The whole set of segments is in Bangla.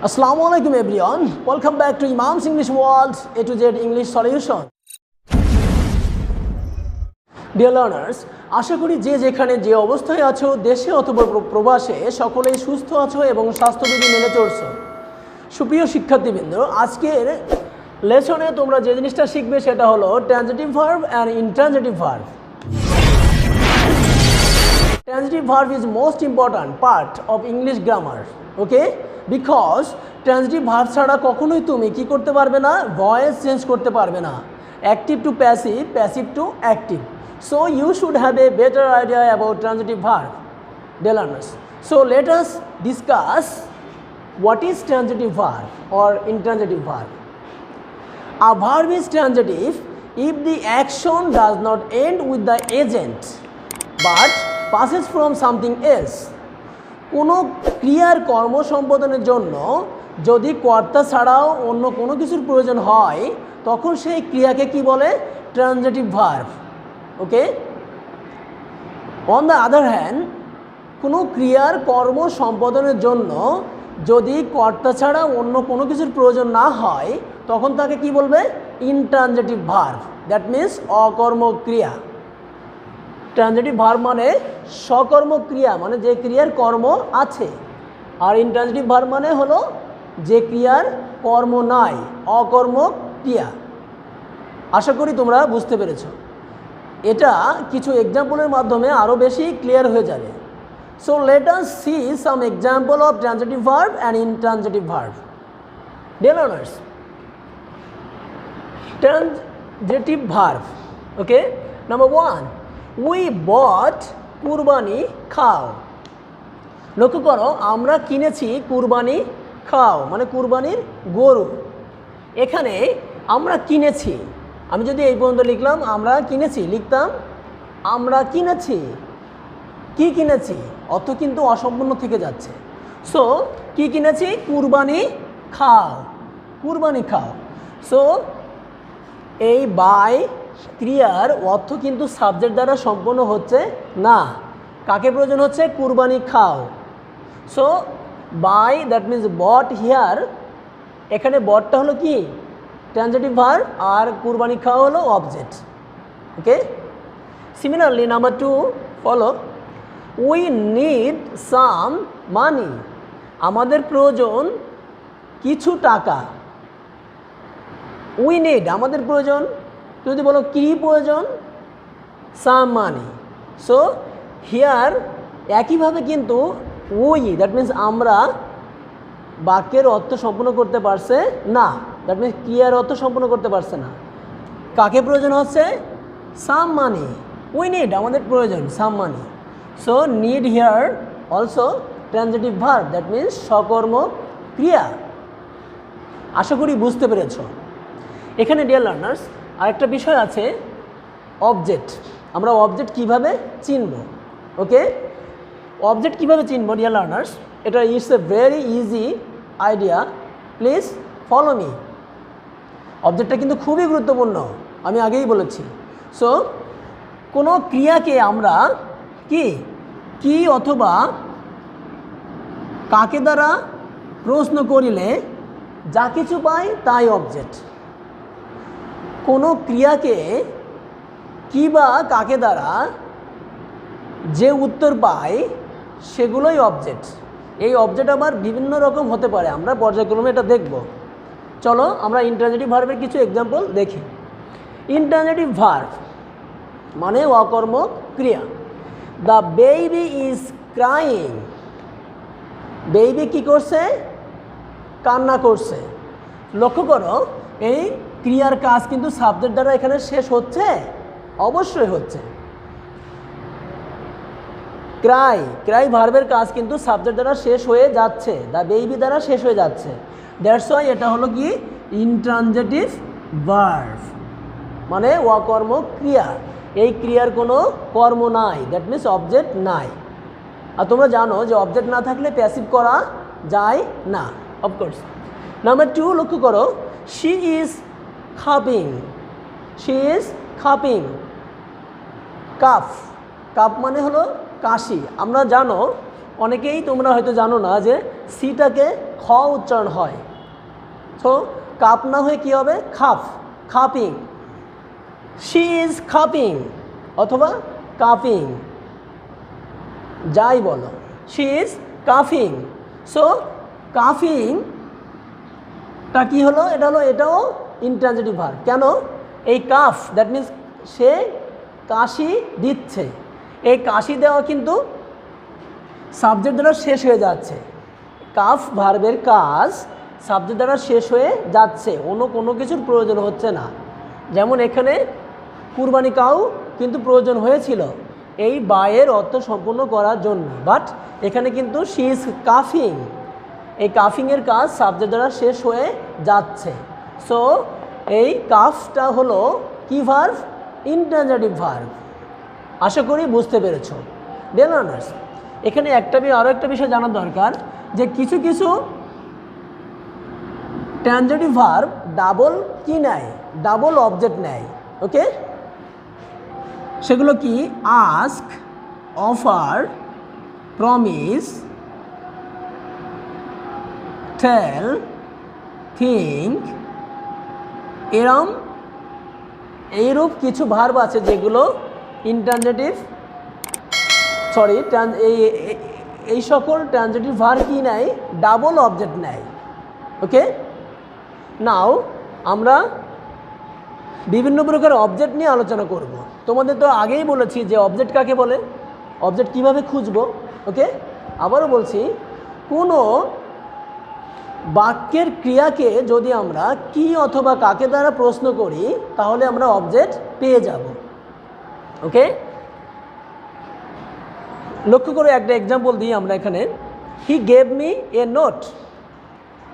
Assalamu alaikum everyone. Welcome back to Imam's English World A to Z English Solution. Dear learners, আশা করি যে যেখানে যে অবস্থায় আছো দেশে অথবা প্রবাসে সকলেই সুস্থ আছো এবং স্বাস্থ্যবিধি মেনে চলছো। সুপ্রিয় শিক্ষার্থীবৃন্দ, আজকের লেসনে তোমরা যে জিনিসটা শিখবে সেটা হলো transitive verb and intransitive verb. Transitive verb is most important part of English grammar. Okay? Because transitive verb ছাড়া কখনোই তুমি কি করতে পারবে না, ভয়েস চেঞ্জ করতে পারবে না, active to passive, passive to active. So you should have a better idea about transitive verb, dear learners. So let us discuss what is transitive verb or intransitive verb. A verb is transitive if the action does not end with the agent but passes from something else. কোনো ক্রিয়ার কর্ম সম্পাদনের জন্য যদি কর্তা ছাড়াও অন্য কোনো কিছুর প্রয়োজন হয় তখন সেই ক্রিয়াকে কি বলে, transitive verb. Okay, on the other hand কোনো ক্রিয়ার কর্ম সম্পাদনের জন্য যদি কর্তা ছাড়া অন্য কোনো কিছুর প্রয়োজন না হয় তখন তাকে কি বলবে, ইনট্রানজিটিভ ভার্ব. দ্যাট মিন্স অকর্ম ক্রিয়া. ট্রানজিটিভ ভার্ব মানে সকর্ম ক্রিয়া, মানে যে ক্রিয়ার কর্ম আছে, আর ইনট্রানজিটিভ ভার্ব মানে হলো যে ক্রিয়ার কর্ম নাই, অকর্ম ক্রিয়া. আশা করি তোমরা বুঝতে পেরেছো. এটা কিছু এক্সাম্পলের মাধ্যমে আরও বেশি ক্লিয়ার হয়ে যাবে. So let us see some example of transitive verb and intransitive verb. Dear learners, transitive verb. Okay, number 1, we বট কুরবানি খাও. লক্ষ্য করো, আমরা কিনেছি কুরবানি খাও মানে কুরবানির গরু. এখানে আমরা কিনেছি, আমি যদি এই পর্যন্ত লিখলাম আমরা কিনেছি, লিখতাম আমরা কিনেছি, কি কিনেছি, অর্থ কিন্তু অসম্পূর্ণ থেকে যাচ্ছে. সো কি কিনেছি, কুরবানি খাও, কুরবানি খাও. সো এই বাই ক্রিয়ার অর্থ কিন্তু সাবজেক্ট দ্বারা সম্পন্ন হচ্ছে না. কাকে প্রয়োজন হচ্ছে, কুরবানি খাও. So by, that means but here, এখানে বটটা হলো কি, ট্রানজিটিভ ভার্ব, আর কুরবানি খাওয়া হলো object. Okay, similarly number 2 follow, we need some money. আমাদের প্রয়োজন কিছু টাকা. উই নিড আমাদের প্রয়োজন, যদি বলো কি প্রয়োজন, সাম মানি. সো হিয়ার একইভাবে কিন্তু উই, দ্যাট মিন্স আমরা, বাক্যের অর্থ সম্পূর্ণ করতে পারছে না, দ্যাট মিন্স ক্রিয়ার অর্থ সম্পূর্ণ করতে পারছে না. কাকে প্রয়োজন হচ্ছে, সাম মানি. উই নিড আমাদের প্রয়োজন, some money. So need here also transitive verb, that means সকর্ম ক্রিয়া. আশা করি বুঝতে পেরেছ. এখানে ডিয়ার লার্নার্স আরেকটা বিষয় আছে, অবজেক্ট. আমরা অবজেক্ট কিভাবে চিনব. ওকে, অবজেক্ট কিভাবে চিনব ডিয়ার লার্নার্স, এটা it's a very easy idea, please follow me. অবজেক্টটা কিন্তু খুবই গুরুত্বপূর্ণ, আমি আগেই বলেছি. সো কোনো ক্রিয়াকে আমরা কি কি অথবা কাকে দ্বারা প্রশ্ন করিলে যা কিছু পাই তাই অবজেক্ট. কোনো ক্রিয়াকে কি বা কাকে দ্বারা যে উত্তর পাই সেগুলোই অবজেক্ট. এই অবজেক্ট আবার বিভিন্ন রকম হতে পারে, আমরা পর্যায়ক্রমে এটা দেখব. চলো আমরা ইনট্রানজিটিভ ভার্বের কিছু এক্সাম্পল দেখি. ইনট্রানজিটিভ ভার্ব মানে অকর্ম ক্রিয়া. The baby is crying. Baby কি করছে, কান্না করছে. লক্ষ্য করো, এই ক্রিয়ার কাজ কিন্তু সাবজেক্ট দ্বারা এখানে শেষ হচ্ছে, অবশ্যই হচ্ছে. ক্রাই, ক্রাই ভার্বের কাজ কিন্তু সাবজেক্ট দ্বারা শেষ হয়ে যাচ্ছে, দ্য বেবি দ্বারা শেষ হয়ে যাচ্ছে. দ্যাটস ওয়াই এটা হলো কি, ইনট্রানজিটিভ ভার্ব মানে অকর্ম ক্রিয়া. এই ক্রিয়ার কোনো কর্ম নাই, দ্যাট মিন্স অবজেক্ট নাই. আর তোমরা জানো যে অবজেক্ট না থাকলে প্যাসিভ করা যায় না, অফকোর্স. নাম্বার 2 লক্ষ্য করো, she is খাপিং. She is খাপিং, calf, cup মানে হলো কাশি. আমরা জানো অনেকেই তোমরা হয়তো জানো না যে সিটাকে খ উচ্চারণ হয়, তো কাপ না হয়ে কী হবে, খাপ, খাপিং। শি ইজ খাপিং অথবা কাপিং, যাই বলো, শি ইজ কাফিং। সো কাফিংটা কী হলো, এটাও ইনট্রানজিটিভ ভার্ব। কেন, এই কাফ দ্যাট মিন্স সে কাশি দিচ্ছে, এই কাশি দেওয়া কিন্তু সাবজেক্ট দ্বারা শেষ হয়ে যাচ্ছে। কাফ ভার্বের কাজ সাবজেক্ট দ্বারা শেষ হয়ে যাচ্ছে, অন্য কোনো কিছুর প্রয়োজন হচ্ছে না। যেমন এখানে কুরবানি কাউ কিন্তু প্রয়োজন হয়েছিল এই বায়ের অর্থ সম্পূর্ণ করার জন্য, বাট এখানে কিন্তু শি ইজ কাফিং, এই কাফিংয়ের কাজ সাবজেক্ট দ্বারা শেষ হয়ে যাচ্ছে। সো এই কাফটা হলো কি ভার্ব, ইনট্রানজিটিভ ভার্ব। আশা করি বুঝতে পেরেছ। ডিয়ার লার্নার্স, এখানে আরও একটা বিষয় জানার দরকার যে কিছু কিছু ট্রানজিটিভ ভার্ব ডাবল কি নেয়, ডাবল অবজেক্ট নেয়। ওকে, সেগুলো কি, আস্ক, অফার, প্রমিস, টেল, থিঙ্ক, এইরূপ কিছু ভার্ব আছে যেগুলো ইনট্রানজিটিভ এই সকল ট্রানজিটিভ ভার্ব কি নেয়, ডাবল অবজেক্ট নেয়। ওকে, নাও আমরা বিভিন্ন প্রকার অবজেক্ট নিয়ে আলোচনা করব। তোমাদের তো আগেই বলেছি যে অবজেক্ট কাকে বলে, অবজেক্ট কিভাবে খুঁজবো। ওকে, আবারও বলছি, কোনো বাক্যের ক্রিয়াকে যদি আমরা কি অথবা কাকে দ্বারা প্রশ্ন করি তাহলে আমরা অবজেক্ট পেয়ে যাব। ওকে, লক্ষ্য করে একটা এক্সাম্পল দিই আমরা এখানে। He gave me a note,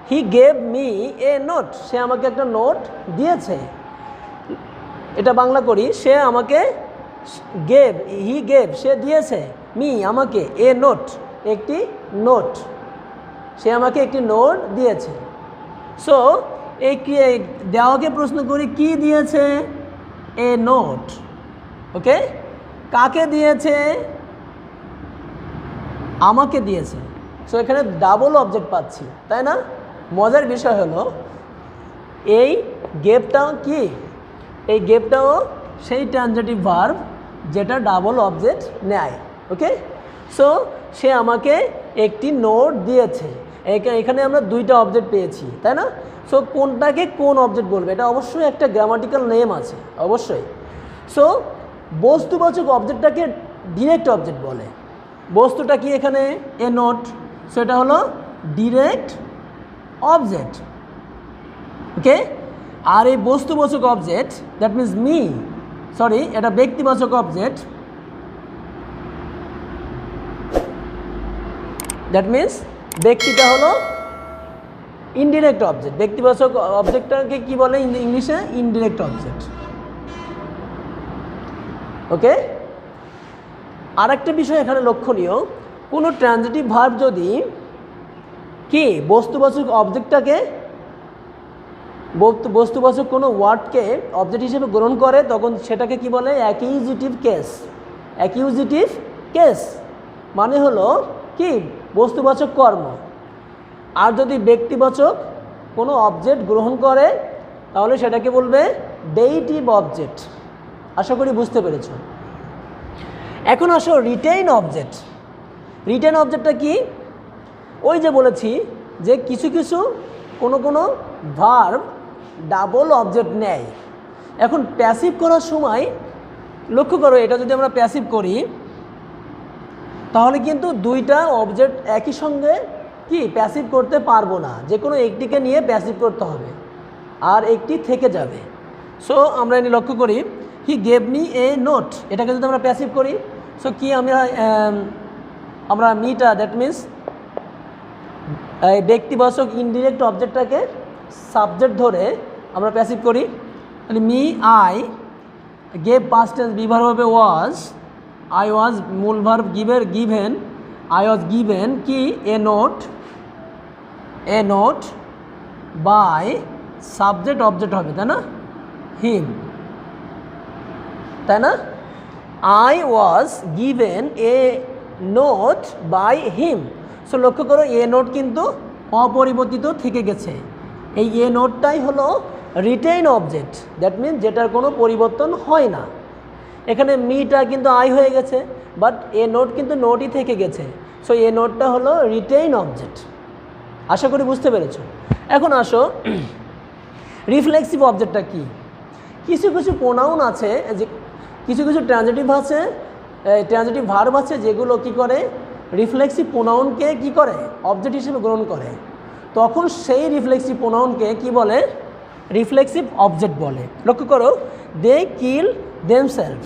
he gave me a note, সে আমাকে একটা নোট দিয়েছে। এটা বাংলা করি, সে আমাকে গেভ, হি গেভ সে দিয়েছে, মি আমাকে, এ নোট একটি নোট, সে আমাকে একটি নোট দিয়েছে। সো এই দেওয়াকে প্রশ্ন করি কি দিয়েছে, এ নোট। ওকে, কাকে দিয়েছে, আমাকে দিয়েছে। সো এখানে ডাবল অবজেক্ট পাচ্ছি, তাই না? মজার বিষয় হলো এই গেভটাও কি, এই গেভটাও সেই ট্রানজিটিভ ভার্ব যেটা ডাবল অবজেক্ট নেয়। ওকে, সো সে আমাকে একটি নোট দিয়েছে, এখানে আমরা দুইটা অবজেক্ট পেয়েছি, তাই না? সো কোনটাকে কোন অবজেক্ট বলবে, এটা অবশ্যই একটা গ্রামাটিক্যাল নেম আছে অবশ্যই। সো বস্তুবাচক অবজেক্টটাকে ডিরেক্ট অবজেক্ট বলে। বস্তুটা কি এখানে, এ নোট, সো এটা হলো ডিরেক্ট অবজেক্ট। ওকে, আর এই বস্তুবাচক object that means me, sorry এটা ব্যক্তিবাচক অবজেক্ট, দ্যাট মিন্স ব্যক্তিটা হলো ইনডিরেক্ট অবজেক্ট। ব্যক্তিবাচক অবজেক্টটাকে কি বলে ইংলিশে, ইনডিরেক্ট অবজেক্ট। ওকে, আর একটা বিষয় এখানে লক্ষণীয়, কোনো ট্রানজিটিভ ভার্ব যদি কি বস্তুবাচক অবজেক্টটাকে, বস্তুবাচক কোনো ওয়ার্ডকে অবজেক্ট হিসেবে গ্রহণ করে তখন সেটাকে কি বলে, অ্যাকিউজিটিভ কেস। অ্যাকিউজিটিভ কেস মানে হলো কি বস্তুবাচক কর্ম। আর যদি ব্যক্তিবাচক কোনো অবজেক্ট গ্রহণ করে তাহলে সেটাকে বলবে ডেইটিভ অবজেক্ট। আশা করি বুঝতে পেরেছ। এখন আসো রিটেইন অবজেক্ট। রিটেইন অবজেক্টটা কি, ওই যে বলেছি যে কিছু কিছু কোনো ভার্ব ডাবল অবজেক্ট নেয়। এখন প্যাসিভ করার সময় লক্ষ্য করো, এটা যদি আমরা প্যাসিভ করি তাহলে কিন্তু দুইটা অবজেক্ট একই সঙ্গে কি প্যাসিভ করতে পারবো না, যে কোনো একটিকে নিয়ে প্যাসিভ করতে হবে আর একটি থেকে যাবে। সো আমরা এনে লক্ষ্য করি, he gave me a note, এটাকে যদি আমরা প্যাসিভ করি, সো কি আমরা মিটা দ্যাট মিন্স ব্যক্তিবাচক ইনডিরেক্ট অবজেক্টটাকে সাবজেক্ট ধরে আমরা প্যাসিভ করি। তাহলে me I, gave past tense, be verb হবে ওয়াজ, আই ওয়াজ মূল verb given, I was given কি a note by subject object হবে, তাই না, হিম, তাই না? I was given a note by him. So লক্ষ্য করো এ নোট কিন্তু অপরিবর্তিত থেকে গেছে। এই এ নোটটাই হলো রিটেইন অবজেক্ট, দ্যাট মিনস যেটার কোনো পরিবর্তন হয় না। এখানে মিটা কিন্তু আই হয়ে গেছে, বাট এ নোট কিন্তু নোটই থেকে গেছে। সো এ নোটটা হলো রিটেইন অবজেক্ট। আশা করি বুঝতে পেরেছ। এখন আসো রিফ্লেক্সিভ অবজেক্টটা কি। কিছু কিছু প্রোনাউন আছে, যে কিছু কিছু ট্রানজিটিভ আছে, ট্রানজিটিভ ভার্ব আছে যেগুলো কি করে রিফ্লেক্সিভ প্রোনাউনকে কি করে অবজেক্ট হিসেবে গ্রহণ করে। তখন সেই রিফ্লেক্সিভ প্রোনাউনকে কি বলে, রিফ্লেক্সিভ অবজেক্ট বলে। লক্ষ্য করো, দে কিল দেমসেলফ,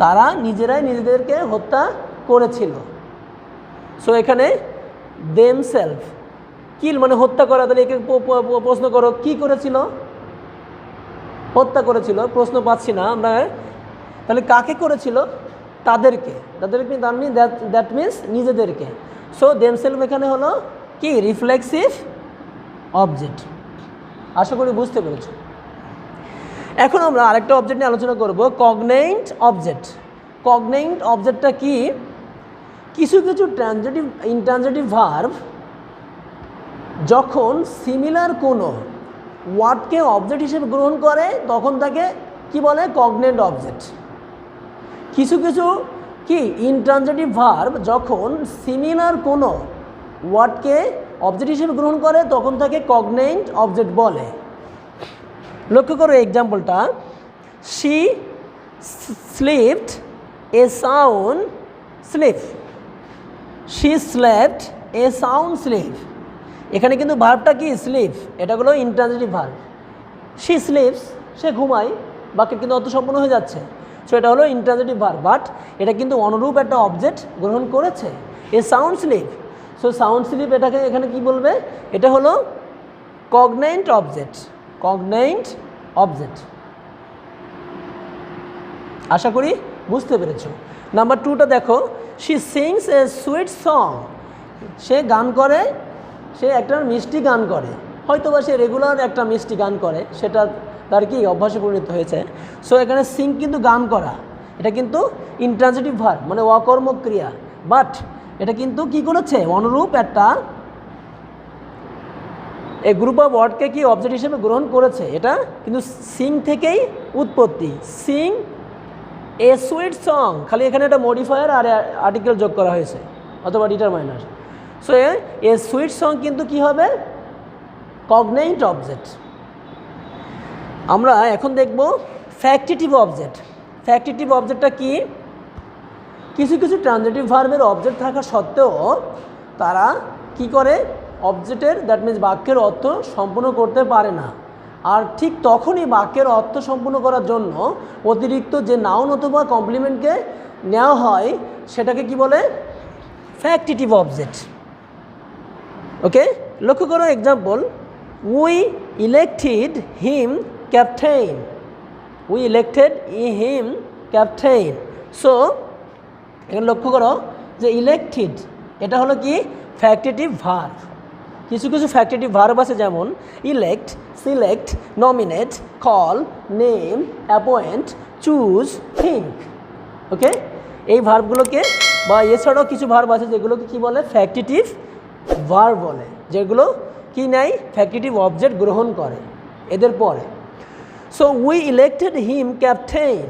তারা নিজেরাই নিজেদেরকে হত্যা করেছিল। সো এখানে দেমসেলফ, কিল মানে হত্যা করা। তাহলে একে প্রশ্ন করো কি করেছিল, হত্যা করেছিল। প্রশ্ন পাচ্ছি না আমরা, তাহলে কাকে করেছিল, তাদেরকে, তাদেরকে দ্যাট মিনস নিজেদেরকে। সো দেমসেলফ এখানে হলো কি রিফ্লেক্সিভ অবজেক্ট। আশা করি বুঝতে পেরেছো। এখন আমরা আরেকটা অবজেক্ট নিয়ে আলোচনা করব, কগনেন্ট অবজেক্ট। কগনেন্ট অবজেক্টটা কি, কিছু কিছু ট্রানজিটিভ ইনট্রানজিটিভ ভার্ব যখন সিমিলার কোনো ওয়ার্ডকে অবজেক্ট হিসেবে গ্রহণ করে তখন তাকে কি বলে, কগনেন্ট অবজেক্ট। কিছু কিছু কি ইনট্রানজিটিভ ভার্ব যখন সিমিলার কোনো ওয়ার্ডকে অবজেক্ট হিসেবে গ্রহণ করে তখন তাকে কগনেন্ট অবজেক্ট বলে। লক্ষ্য করো এক্সাম্পলটা, she slipped a sound sleep, she slept a sound sleep. এখানে কিন্তু ভার্বটা কি স্লিপ, এটা হলো ইনট্রানজিটিভ ভার্ব। শি স্লিপস, সে ঘুমায়, বাক্য কিন্তু অর্থ সম্পূর্ণ হয়ে যাচ্ছে। সো এটা হলো ইনট্রানজিটিভ ভার্ব, বাট এটা কিন্তু অনুরূপ একটা অবজেক্ট গ্রহণ করেছে, এ sound slip. So sound sleep এটাকে এখানে কি বলবে, এটা হলো কগনেন্ট অবজেক্ট, কগনেন্ট অবজেক্ট। আশা করি বুঝতে পেরেছো। নাম্বার 2টা দেখো, she sings a sweet song, সে গান করে, সে একটা মিষ্টি গান করে। হয়তো বা সে রেগুলার একটা মিষ্টি গান করে, সেটা তার কি অভ্যাসে পরিণত হয়েছে। সো এখানে সিং কিন্তু গান করা, এটা কিন্তু ইনট্রানজিটিভ ভার্ব মানে অকর্মক ক্রিয়া, বাট এটা কিন্তু কি করেছে অনুরূপ একটা এই গ্রুপ অফ ওয়ার্ডকে কি অবজেক্ট হিসেবে গ্রহণ করেছে। এটা কিন্তু সিং থেকেই উৎপত্তি, সিং এ সুইট সং, খালি এখানে একটা মডিফায়ার আর আর্টিকেল যোগ করা হয়েছে অথবা ডিটারমাইনার। সো এ সুইট সং কিন্তু কি হবে, কগনেন্ট অবজেক্ট। আমরা এখন দেখব ফ্যাক্টিটিভ অবজেক্ট। ফ্যাক্টিটিভ অবজেক্টটা কি, কিছু কিছু ট্রানজিটিভ ভার্বের অবজেক্ট থাকা সত্ত্বেও তারা কি করে অবজেক্টের দ্যাট মিনস বাক্যের অর্থ সম্পূর্ণ করতে পারে না। আর ঠিক তখনই বাক্যের অর্থ সম্পূর্ণ করার জন্য অতিরিক্ত যে নাউন অথবা কমপ্লিমেন্টকে নেওয়া হয় সেটাকে কি বলে, ফ্যাক্টিটিভ অবজেক্ট। ওকে, লক্ষ্য করো example, we elected him captain, we elected him captain. So এখানে লক্ষ্য করো যে ইলেক্টেড এটা হলো কি ফ্যাক্টিটিভ ভার্ব। কিছু কিছু ফ্যাক্টিটিভ ভার্ব আছে যেমন elect, select, nominate, call, name, appoint, choose, think. Okay, এই ভার্বগুলোকে বা এছাড়াও কিছু ভার্ব আছে যেগুলোকে কি বলে, ফ্যাক্টিটিভ ভার্ব বলে, যেগুলো কি নেয় ফ্যাক্টিটিভ অবজেক্ট গ্রহণ করে এদের পরে। So we elected him captain.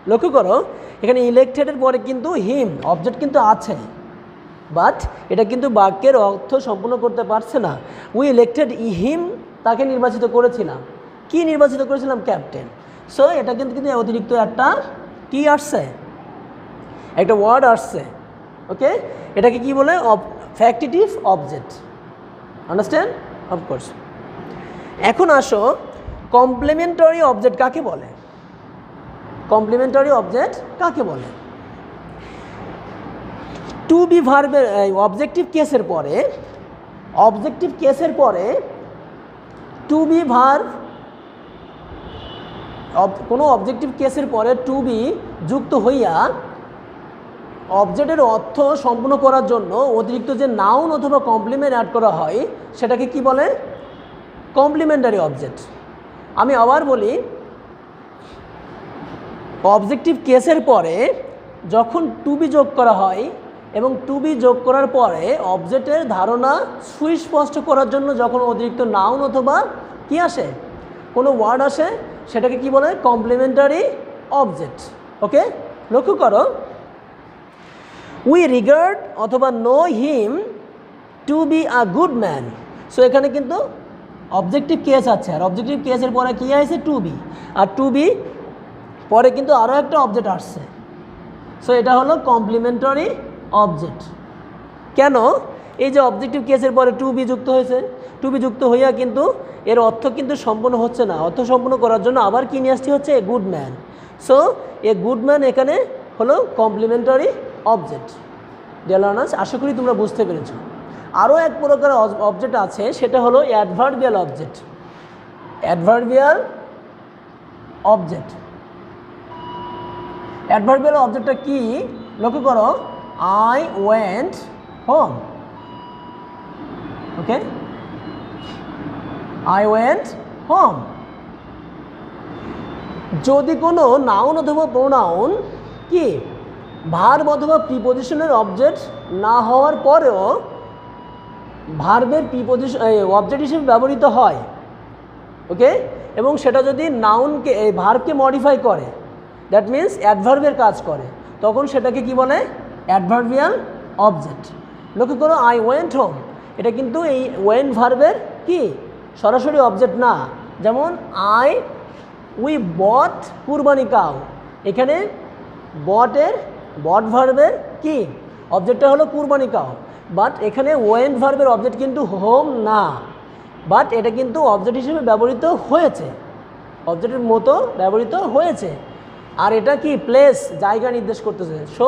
লক্ষ্য করো এখানে ইলেক্টেডের পরে কিন্তু হিম অবজেক্ট কিন্তু আছে, বাট এটা কিন্তু বাক্যের অর্থ সম্পূর্ণ করতে পারছে না। উই ইলেক্টেড হিম, তাকে নির্বাচিত করেছিলাম। কি নির্বাচিত করেছিলাম, ক্যাপ্টেন। সো এটা কিন্তু অতিরিক্ত একটা কি আসছে, একটা ওয়ার্ড আসছে। ওকে, এটাকে কি বলে, ফ্যাক্টিটিভ অবজেক্ট। Understand, of course. এখন আসো কমপ্লিমেন্টারি অবজেক্ট কাকে বলে। কমপ্লিমেন্টারি অবজেক্ট কাকে বলে, টু বি ভার্বের অবজেক্টিভ কেসের পরে, অবজেক্টিভ কেসের পরে টু বি ভার্ব, কোনো অবজেক্টিভ কেসের পরে টু বি যুক্ত হইয়া অবজেক্টের অর্থ সম্পূর্ণ করার জন্য অতিরিক্ত যে নাউন অথবা কমপ্লিমেন্ট অ্যাড করা হয় সেটাকে কি বলে, কমপ্লিমেন্টারি অবজেক্ট। আমি আবার বলি, অবজেক্টিভ কেসের পরে যখন টু বি যোগ করা হয় এবং টু বি যোগ করার পরে অবজেক্টের ধারণা সুস্পষ্ট করার জন্য যখন অতিরিক্ত নাউন অথবা কি আসে, কোনো ওয়ার্ড আসে, সেটাকে কি বলে? Complimentary object. ওকে, লক্ষ্য করো, উই রিগার্ড অথবা know him to be a good man. So এখানে কিন্তু অবজেক্টিভ কেস আছে, আর অবজেক্টিভ কেসের পরে কী আছে? টু বি, আর টু বি পরে কিন্তু আরও একটা অবজেক্ট আসছে। সো এটা হলো কমপ্লিমেন্টারি অবজেক্ট। কেন? এই যে অবজেক্টিভ কেসের পরে টু বি যুক্ত হয়েছে, টু বি যুক্ত হইয়া কিন্তু এর অর্থ কিন্তু সম্পূর্ণ হচ্ছে না, অর্থ সম্পূর্ণ করার জন্য আবার কী নিয়ে আসতে হচ্ছে? A good man. So a good man এখানে হলো কমপ্লিমেন্টারি অবজেক্ট। ডিয়ার লার্নার্স, আশা করি তোমরা বুঝতে পেরেছো। আরও এক প্রকার অবজেক্ট আছে, সেটা হলো adverbial object. Adverbial object, adverbial অবজেক্টটা কি? লক্ষ্য করো, I went home. Okay, I went home. যদি কোনো নাউন অথবা প্রোনাউন কি ভার্ব অথবা প্রিপোজিশনের অবজেক্ট না হওয়ার পরেও ভার্বের প্রিপোজিশন অবজেক্ট হিসেবে ব্যবহৃত হয়, ওকে, এবং সেটা যদি নাউনকে এই ভার্বকে মডিফাই করে, দ্যাট মিন্স অ্যাডভার্বের কাজ করে, তখন সেটাকে কি বলে? Adverbial object. লক্ষ্য করো, আই ওয়েন্ট হোম, এটা কিন্তু এই ওয়েন্ট ভার্বের কি সরাসরি অবজেক্ট না। যেমন উই বট কুরবানি কাউ, এখানে বট ভার্বের কি অবজেক্টটা হলো কুরবানি কাউ, বাট এখানে ওয়েন্ট ভার্বের অবজেক্ট কিন্তু হোম না, বাট এটা কিন্তু অবজেক্ট হিসেবে ব্যবহৃত হয়েছে, অবজেক্টের মতো ব্যবহৃত হয়েছে। আর এটা কি প্লেস, জায়গা নির্দেশ করতেছে। সো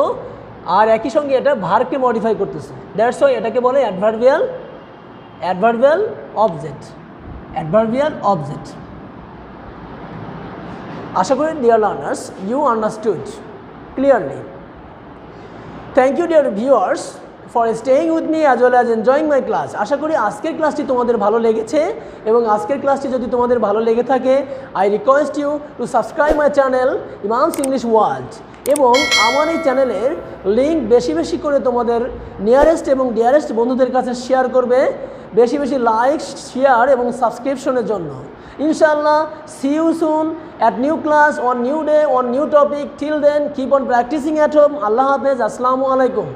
আর একই সঙ্গে এটা ভার্বকে মডিফাই করতেছে, দ্যাটস ওয়াই এটাকে বলে অ্যাডভার্বিয়াল অবজেক্ট। Adverbial object. আশা করি dear learners you understood clearly. Thank you dear viewers for staying with me as well as enjoying my class. আশা করি আজকের ক্লাসটি তোমাদের ভালো লেগেছে, এবং আজকের ক্লাসটি যদি তোমাদের ভালো লেগে থাকে, I request you to subscribe my channel Imam's English World, এবং আমার এই চ্যানেলের লিঙ্ক বেশি বেশি করে তোমাদের নিয়ারেস্ট এবং ডিয়ারেস্ট বন্ধুদের কাছে শেয়ার করবে, বেশি বেশি লাইক, শেয়ার এবং সাবস্ক্রিপশনের জন্য। Inshallah, see you soon at new class on new day on new topic. Till then, keep on practicing at home. Allah Hafiz. Assalamu alaikum.